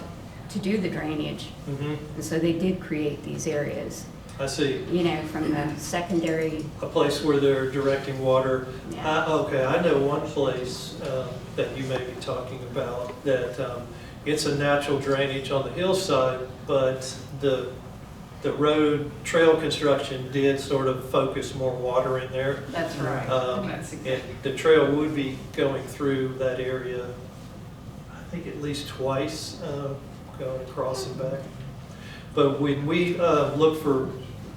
to do the drainage. Mm-hmm. And so they did create these areas, I see. from the secondary. A place where they're directing water. Yeah. Okay, I know one place that you may be talking about that it's a natural drainage on the hillside, but the road trail construction did sort of focus more water in there. That's right. That's And exactly. the trail would be going through that area, I think at least twice, going across and back. But when we look for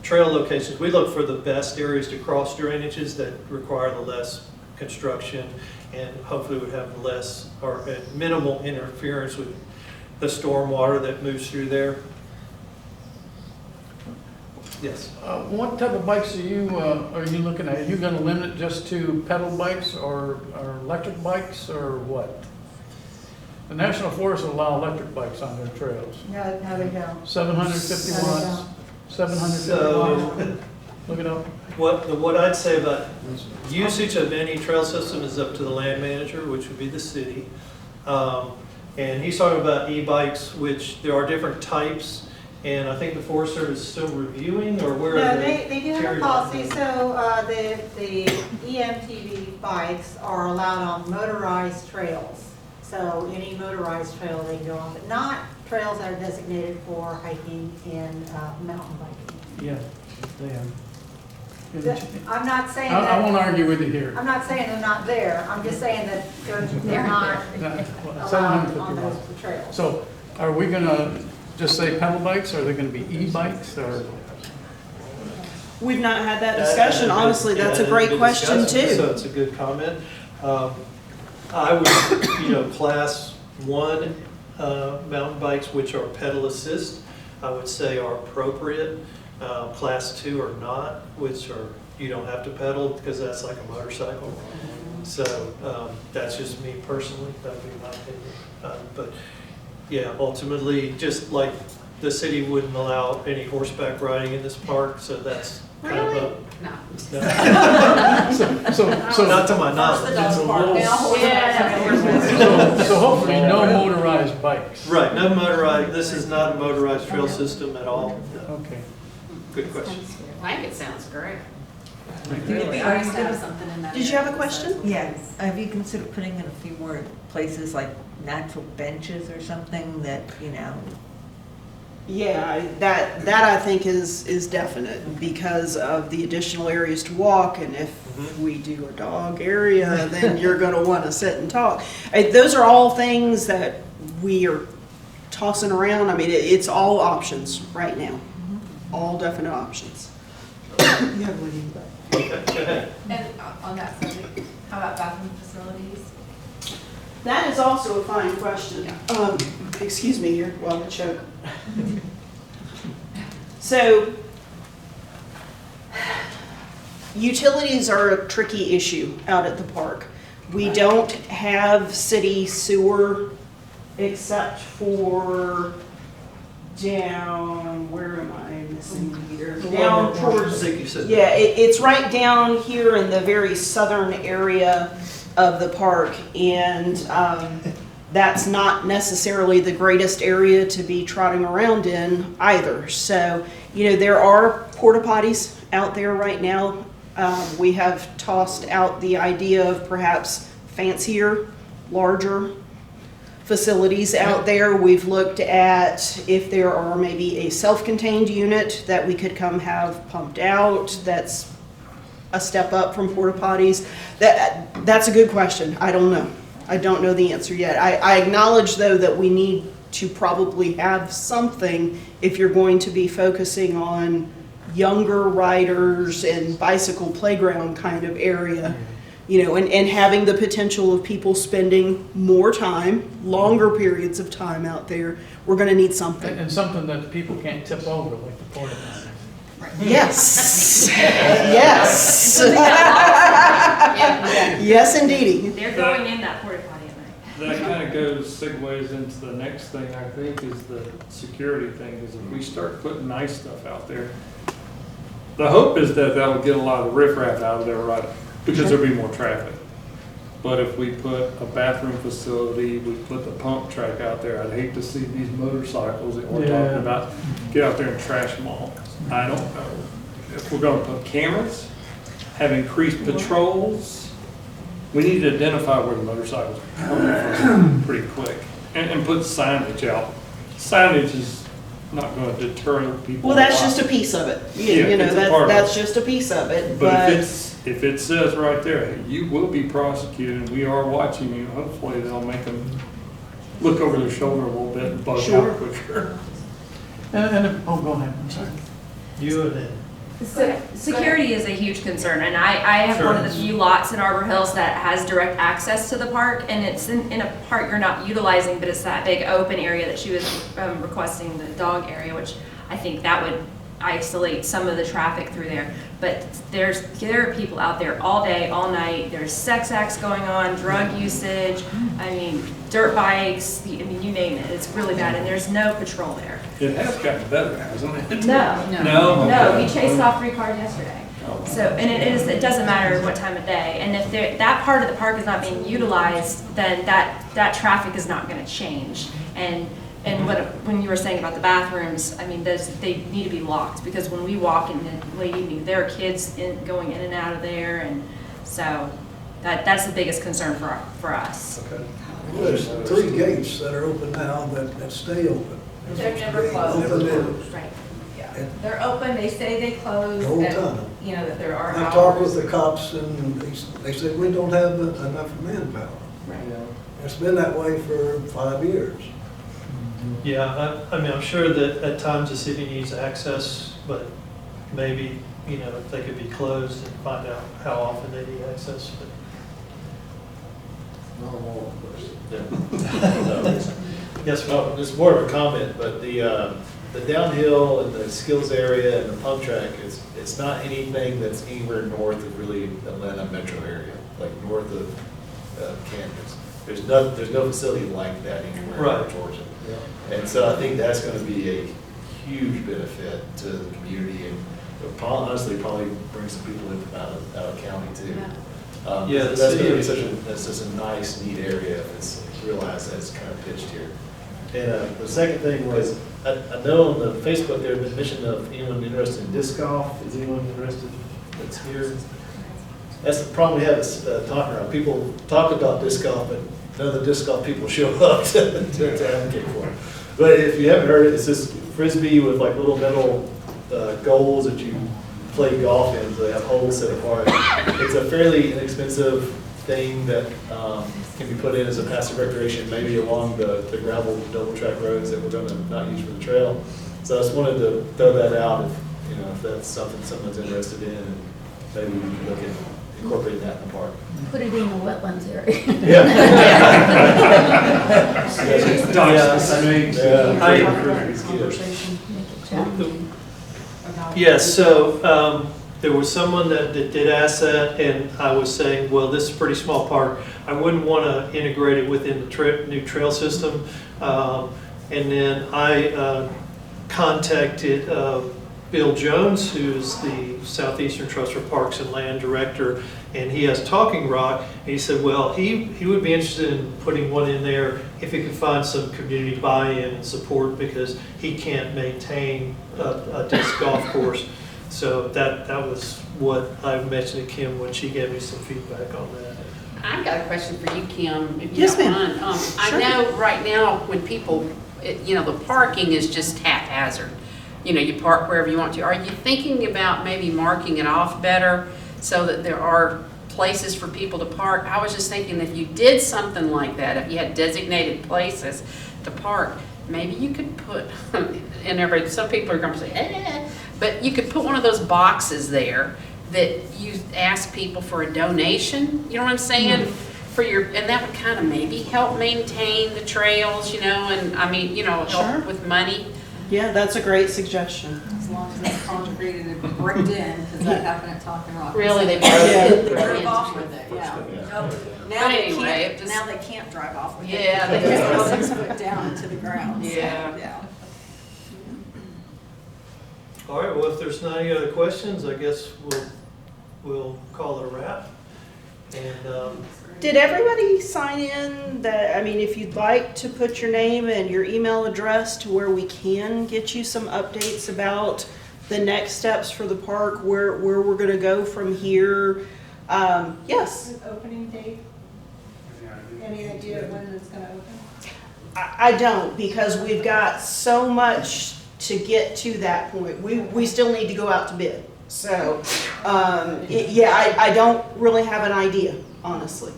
trail locations, we look for the best areas to cross drainages that require the less construction and hopefully would have less or minimal interference with the storm water that moves through there. Yes. What type of bikes are you looking at? Are you gonna limit it just to pedal bikes or electric bikes or what? The National Forest will allow electric bikes on their trails. No, they don't. 750 No, they watts, don't. 750 watts. Look it up. What I'd say about usage of any trail system is up to the land manager, which would be the city. And he's talking about e-bikes, which there are different types. And I think the Forest Service is still reviewing, or where are No, they? they do have a policy, so the EMTB bikes are allowed on motorized trails. So any motorized trail they can go on, but not trails that are designated for hiking and mountain biking. Yeah, they have. I'm not saying I that. won't argue with you here. I'm not saying they're not there, I'm just saying that they're not allowed 750 on those watts. trails. So are we gonna just say pedal bikes, or are they gonna be e-bikes, or? We've not had that discussion, honestly, that's a great question So too. it's a good comment. I would, class 1 mountain bikes, which are pedal assist, I would say are appropriate. Class 2 are not, which are, you don't have to pedal because that's like a motorcycle. So that's just me personally, that would be my opinion. But yeah, ultimately, just like the city wouldn't allow any horseback riding in this park, so that's kind of a. No. So Not to my knowledge. Dog park now. So hopefully no motorized bikes. Right, no motorized, this is not a motorized trail system at all. No. Okay. Good question. I think it sounds great. Did you have a question? Yes. Have you considered putting in a few more places like natural benches or something that, Yeah, that I think is definite because of the additional areas to walk, and if we do a dog area, then you're going to want to sit and talk. Those are all things that we are tossing around. I mean, it's all options right now, all definite options. You have one. Okay, go ahead. And on that subject, how about bathroom facilities? That is also a fine question. Excuse me here while I choke. So, utilities are a tricky issue out at the park. We don't have city sewer except for down, where am I missing here? Down towards, yeah, it's right down here in the very southern area of the park, and that's not necessarily the greatest area to be trotting around in either. So, you know, there are porta potties out there right now. We have tossed out the idea of perhaps fancier, larger facilities out there. We've looked at if there are maybe a self-contained unit that we could come have pumped out that's a step up from porta potties. That's a good question. I don't know. I don't know the answer yet. I acknowledge though that we need to probably have something if you're going to be focusing on younger riders and bicycle playground kind of area. You know, and having the potential of people spending more time, longer periods of time out there, we're going to need something. And something that people can't tip over, like the porta potties. Yes. Yes. Yes, indeedy. They're going in that porta potty at night. That kind of segues into the next thing, I think, is the security thing, is if we start putting nice stuff out there, the hope is that that will get a lot of the riffraff out of there, right? Because there'll be more traffic. But if we put a bathroom facility, we put the pump track out there, I'd hate to see these motorcycles that we're talking about get out there and trash them all. I don't know. If we're gonna put cameras, have increased patrols, we need to identify where the motorcycles are coming from pretty quick. And put signage out. Signage is not gonna deter people. Well, that's just a piece of it. You know, that's just a piece of it. But if it says right there, you will be prosecuted, we are watching you, hopefully they'll make them look over their shoulder a little bit and bug out quicker. Oh, go ahead, I'm sorry. You and then. Security is a huge concern, and I have one of the few lots in Arbor Hills that has direct access to the park, and it's in a part you're not utilizing, but it's that big open area that she was requesting, the dog area, which I think that would isolate some of the traffic through there. But there are people out there all day, all night. There's sex acts going on, drug usage, I mean, dirt bikes, I mean, you name it. It's really bad, and there's no patrol there. It has gotten better, hasn't it? No, we chased off 3 cars yesterday. So, and it doesn't matter what time of day. And if that part of the park is not being utilized, then that traffic is not going to change. And when you were saying about the bathrooms, I mean, they need to be locked, because when we walk in the late evening, there are kids going in and out of there, and so that's the biggest concern for us. Okay. Well, there's 3 gates that are open now that stay open. They're never closed. Right. Yeah. They're open, they say they close. The whole time. You know, that there are I hours. talked with the cops and they said, we don't have enough manpower. Right. It's been that way for 5 years. Yeah, I mean, I'm sure that at times the city needs access, but maybe, you know, if they could be closed and find out how often they need access. But No more question. yes, No, it's more of a comment, but the downhill and the skills area and the pump track, it's not anything that's anywhere north of really Atlanta metro area, like north of campus. There's no facility like that anywhere in Georgia. And so I think that's going to be a huge benefit to the community, and honestly probably bring some people in out of county too. That's going to be such a nice, neat area if it's realized that it's kind of pitched here. And the second thing was, I know on the Facebook there had been mention of anyone interested in disc golf. Is anyone interested that's here? That's the problem we have talking around. People talk about disc golf, but none of the disc golf people show up to advocate for it. But if you haven't heard it, it's this frisbee with like little metal goals that you play golf in. So they have holes set apart. It's a fairly inexpensive thing that can be put in as a passive recreation, maybe along the gravel double track roads that we're going to not use for the trail. So I just wanted to throw that out if that's something someone's interested in, and maybe we can look incorporate that in the park. Put it in the wetlands area. Yes, so there was someone that did ask that, and I was saying, well, this is a pretty small park. I wouldn't want to integrate it within the new trail system. And then I contacted Bill Jones, who's the Southeastern Trust for Parks and Land Director, and he has Talking Rock. And he said, well, he would be interested in putting one in there if he could find some community buy-in and support, because he can't maintain a disc golf course. So that was what I mentioned to Kim when she gave me some feedback on that. I've got a question for you, Kim, if you Yes, don't ma'am. mind. Sure. I know right now when people, the parking is just haphazard. You park wherever you want to. Are you thinking about maybe marking it off better so that there are places for people to park? I was just thinking if you did something like that, if you had designated places to park, maybe you could put, and some people are going to say, but you could put one of those boxes there that you ask people for a donation, you know what I'm saying? And that would kind of maybe help maintain the trails, and help Sure. with money. Yeah, that's a great suggestion. As long as it's concreted and bricked in, because that happened at Talking Rock. Really, they They drove off with it, yeah. Now But they anyway, can't, it just- now they can't drive off with it. Yeah, they Because can't. it's 6 foot down into the ground. so, Yeah. All right, well, if there's not any other questions, I guess we'll call it a wrap. And Did everybody sign in if you'd like to put your name and your email address to where we can get you some updates about the next steps for the park, where we're gonna go from here? Yes. Opening date? Any idea of when it's gonna open? I don't, because we've got so much to get to that point. We still need to go out to bid. So, I don't really have an idea, honestly.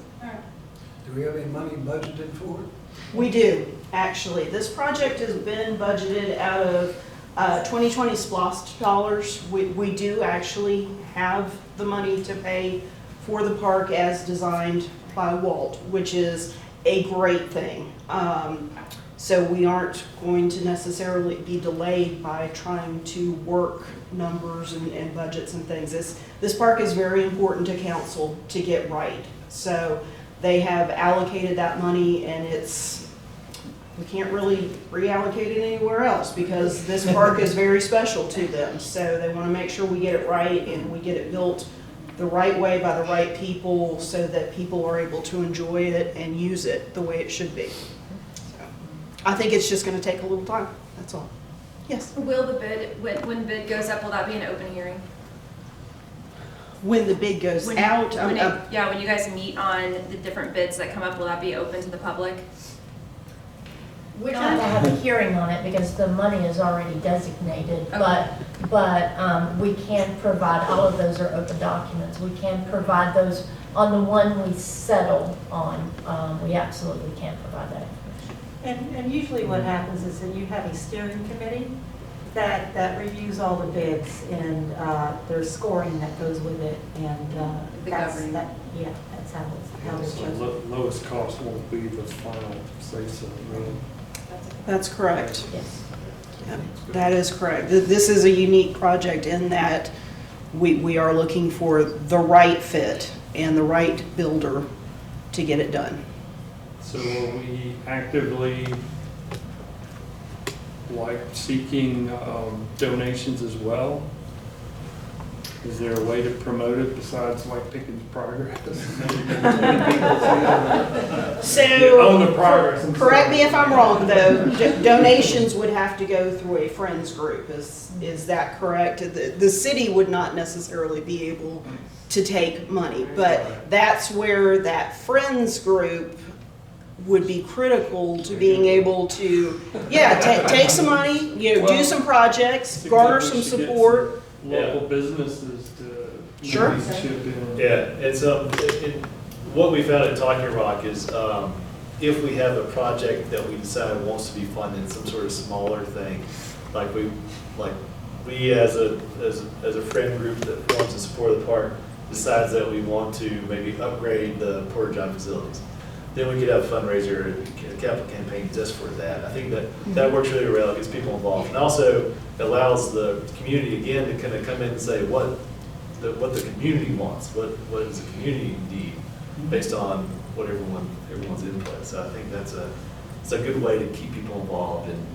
Do we have any money budgeted for it? We do, actually. This project has been budgeted out of 2020 SPLOST dollars. We do actually have the money to pay for the park as designed by Walt, which is a great thing. So we aren't going to necessarily be delayed by trying to work numbers and budgets and things. This park is very important to council to get right. So they have allocated that money, and we can't really reallocate it anywhere else because this park is very special to them. So they want to make sure we get it right and we get it built the right way by the right people so that people are able to enjoy it and use it the way it should be. So I think it's just going to take a little time. That's all. Yes. Will the bid, when bid goes up, will that be an open hearing? When the bid goes out, when you guys meet on the different bids that come up, will that be open to the public? We don't have to have a hearing on it because the money is already designated, Okay. but we can provide, all of those are open documents. We can provide those on the one we settle on. We absolutely can provide that information. And usually what happens is that you have a steering committee that reviews all the bids, and there's scoring that goes with it, and that's how it's So chosen. lowest cost won't be the final say so, really. That's correct. Yes. Yeah, that is correct. This is a unique project in that we are looking for the right fit and the right builder to get it done. So are we actively seeking donations as well? Is there a way to promote it besides picking progress? On the progress. Correct me if I'm wrong, though, donations would have to go through a friends group, is that correct? The city would not necessarily be able to take money, but that's where that friends group would be critical to being able to, take some money, do some projects, garner some support. Local businesses to Sure. chip in. Yeah, it's what we found at Talking Rock is if we have a project that we decide wants to be funded, some sort of smaller thing, we as a friend group that wants to support the park, decides that we want to maybe upgrade the porta john facilities, then we could have a fundraiser, a capital campaign just for that. I think that works really well, gets people involved, and also allows the community again to kind of come in and say what the community wants, what does the community need, based on what everyone's input. So I think it's a good way to keep people involved and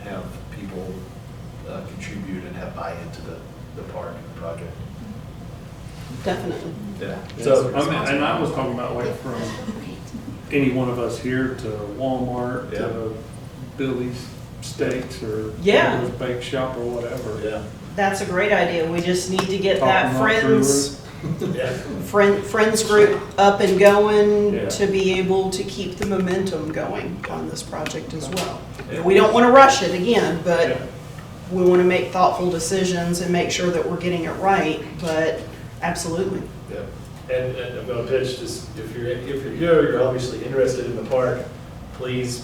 have people contribute and have buy-in to the park and the project. Definitely. Yeah. So, and I was talking about like from any one of us here to Walmart, to Billy's Steaks, or Yeah. Joe's Bake Shop, or whatever. Yeah. That's a great idea. We just need to get Talking that right friends group up and going Yeah. to be able to keep the momentum going on this project as well. Yeah. We don't want to rush it again, but Yeah. we want to make thoughtful decisions and make sure that we're getting it right, but absolutely. Yeah. And I'm going to pitch this, if you're here, you're obviously interested in the park, please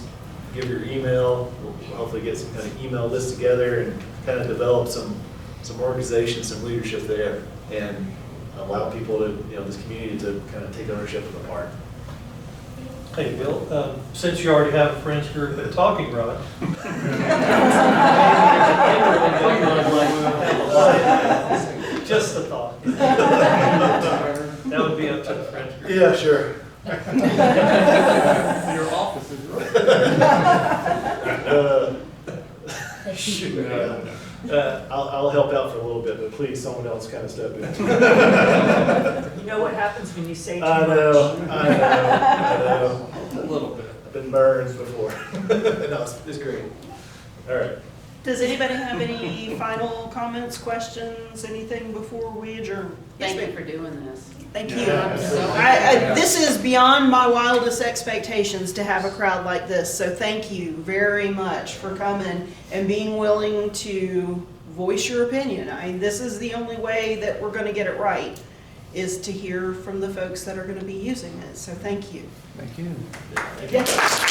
give your email. We'll hopefully get some kind of email list together and kind of develop some organization, some leadership there, and allow people to, this community to kind of take ownership of the park. Hey, Bill, since you already have a friends group at Talking Rock, just a thought. That would be up to the friends group. Yeah, sure. Your office is right. Shoot, I'll help out for a little bit, but please, someone else kind of step in. You know what happens when you say too I much? know. A little bit. I've been burned before. No, it's great. All right. Does anybody have any final comments, questions, anything before we adjourn? Thank you for doing this. Thank you. Yeah. This is beyond my wildest expectations to have a crowd like this, so thank you very much for coming and being willing to voice your opinion. This is the only way that we're going to get it right, is to hear from the folks that are going to be using it, so thank you. Thank you. Yes.